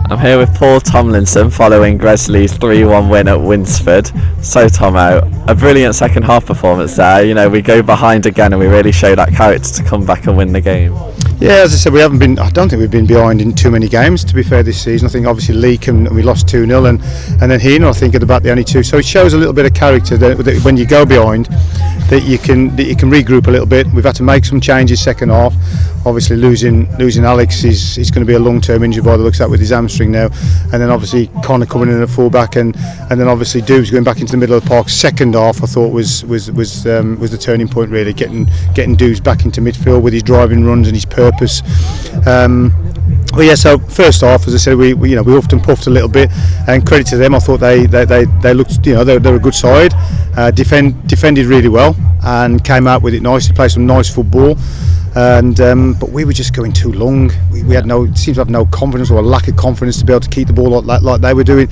I'm here with Paul Tomlinson following Gresley's 3-1 win at Winsford. So Tomo, a brilliant second half performance there. You know, we go behind again and we really show that character to come back and win the game. Yeah, as I said, I don't think we've been behind in too many games, to be fair, this season. I think obviously Leek and we lost 2-0 and then Heenan, I think, at about the only two. So it shows a little bit of character that when you go behind, that you can regroup a little bit. We've had to make some changes second half. Obviously losing Alex is going to be a long-term injury by the looks of that with his hamstring now. And then obviously Connor coming in at full-back and then obviously Doobs going back into the middle of the park. Second half I thought was the turning point, really, getting Doobs back into midfield with his driving runs and his purpose. Well, yeah. So first half, as I said, we huffed and puffed a little bit, and credit to them. I thought they looked, they're a good side, defended really well, and came out with it nicely. Played some nice football, but we were just going too long. We seemed to have no confidence or a lack of confidence to be able to keep the ball like they were doing.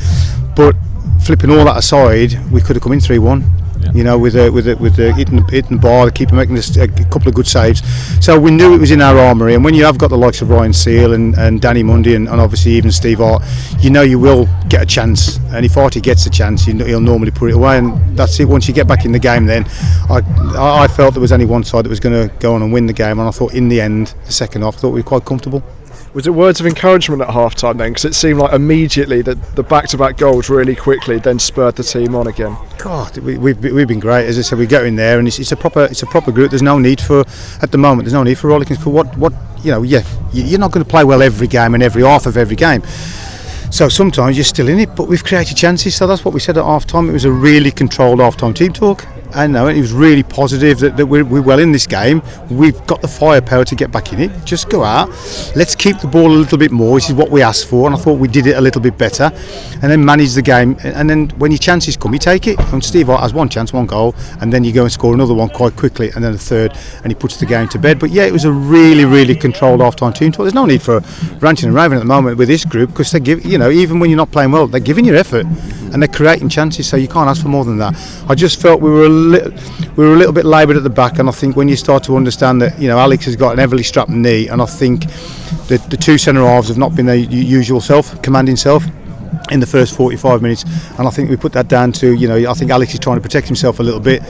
But flipping all that aside, we could have come in 3-1. With the hitting the bar, the keeper making a couple of good saves. So we knew it was in our armoury, and when you have got the likes of Ryan Seal and Danny Mundy and obviously even Steve Hart, you will get a chance, and if Artie gets a chance, he'll normally put it away, and that's it. Once you get back in the game, then I felt there was only one side that was going to go on and win the game, and I thought in the end, the second half, I thought we were quite comfortable. Was it words of encouragement at half time then? Because it seemed like immediately that the back-to-back goals really quickly then spurred the team on again. God, we've been great. As I said, we go in there and it's a proper group. There's no need for, at the moment, there's no need for rollicking. For you're not going to play well every game and every half of every game. So sometimes you're still in it, but we've created chances. So that's what we said at half time. It was a really controlled half time team talk. And it was really positive that we're well in this game. We've got the firepower to get back in it. Just go out. Let's keep the ball a little bit more, which is what we asked for. And I thought we did it a little bit better. And then manage the game. And then when your chances come, you take it. And Steve Hart has one chance, one goal. And then you go and score another one quite quickly. And then a third. And he puts the game to bed. But yeah, it was a really, really controlled half-time team talk. There's no need for ranting and raving at the moment with this group. Because they give, even when you're not playing well, they're giving you effort. And they're creating chances. So you can't ask for more than that. I just felt we were a little bit laboured at the back, and I think when you start to understand that Alex has got an heavily strapped knee, and I think that the two centre halves have not been their usual commanding self in the first 45 minutes, and I think we put that down to I think Alex is trying to protect himself a little bit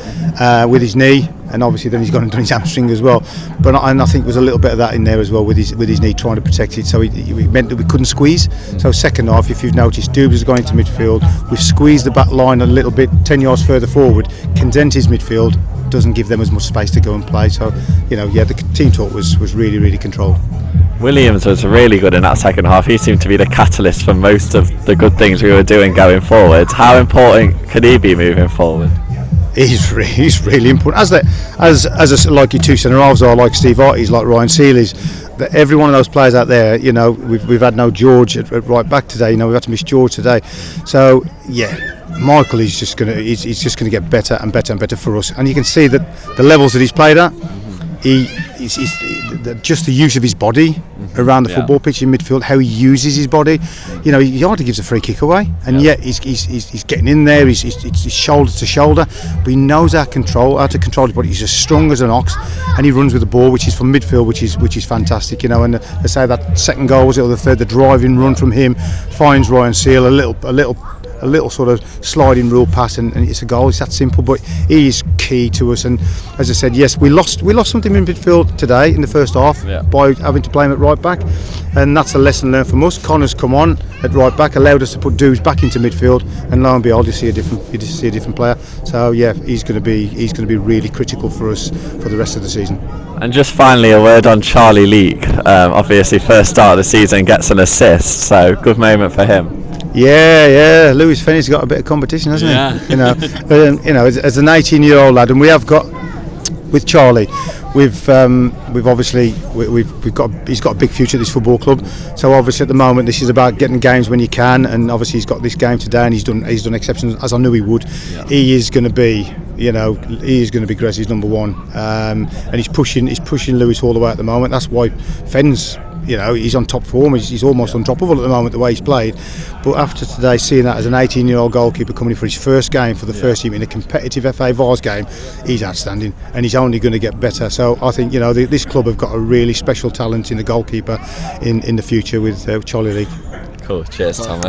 with his knee, and obviously then he's gone and done his hamstring as well. But I think there was a little bit of that in there as well with his knee, trying to protect it. So it meant that we couldn't squeeze. So second half, if you've noticed, Doobs has gone into midfield. We've squeezed the back line a little bit, 10 yards further forward, condensed his midfield, doesn't give them as much space to go and play. So the team talk was really, really controlled. Williams was really good in that second half. He seemed to be the catalyst for most of the good things we were doing going forward. How important could he be moving forward? He's really important. As like your two centre halves are, like Steve Hart, he's like Ryan Seal is. Every one of those players out there, we've had no George at right back today. We've had to miss George today. So Michael is just gonna get better and better and better for us. And you can see that the levels that he's played at, he's just the use of his body around the football pitch in midfield, how he uses his body. He hardly gives a free kick away, and yet he's getting in there. He's shoulder to shoulder, but he knows how to control his body. He's as strong as an ox, and he runs with the ball, which is from midfield, which is fantastic. And they say that second goal was it or the third, the driving run from him finds Ryan Seal a little sort of sliding rule pass, and it's a goal. It's that simple, but he is key to us. And as I said, yes, we lost something in midfield today in the first half by having to play him at right back, and that's a lesson learned from us. Connor's come on at right back, allowed us to put Doobs back into midfield, and lo and behold, you see a different player. So he's going to be really critical for us for the rest of the season. And just finally, a word on Charlie Leek. Obviously, first start of the season, gets an assist, so good moment for him. Yeah. Lewis Finney's got a bit of competition, hasn't he? As an 18-year-old lad, and we have got with Charlie, he's got a big future at this football club. So obviously at the moment, this is about getting games when you can, and obviously he's got this game today, and he's done exceptions as I knew he would. He is going to be. Gresley's number one, and he's pushing Lewis all the way at the moment. That's why Fenn's he's on top form. He's almost undroppable at the moment, the way he's played. But after today, seeing that as an 18-year-old goalkeeper coming in for his first game for the first team in a competitive FA Vase game, he's outstanding, and he's only going to get better. So I think this club have got a really special talent in the goalkeeper in the future with Charlie Leek. Cool. Cheers, Tommy.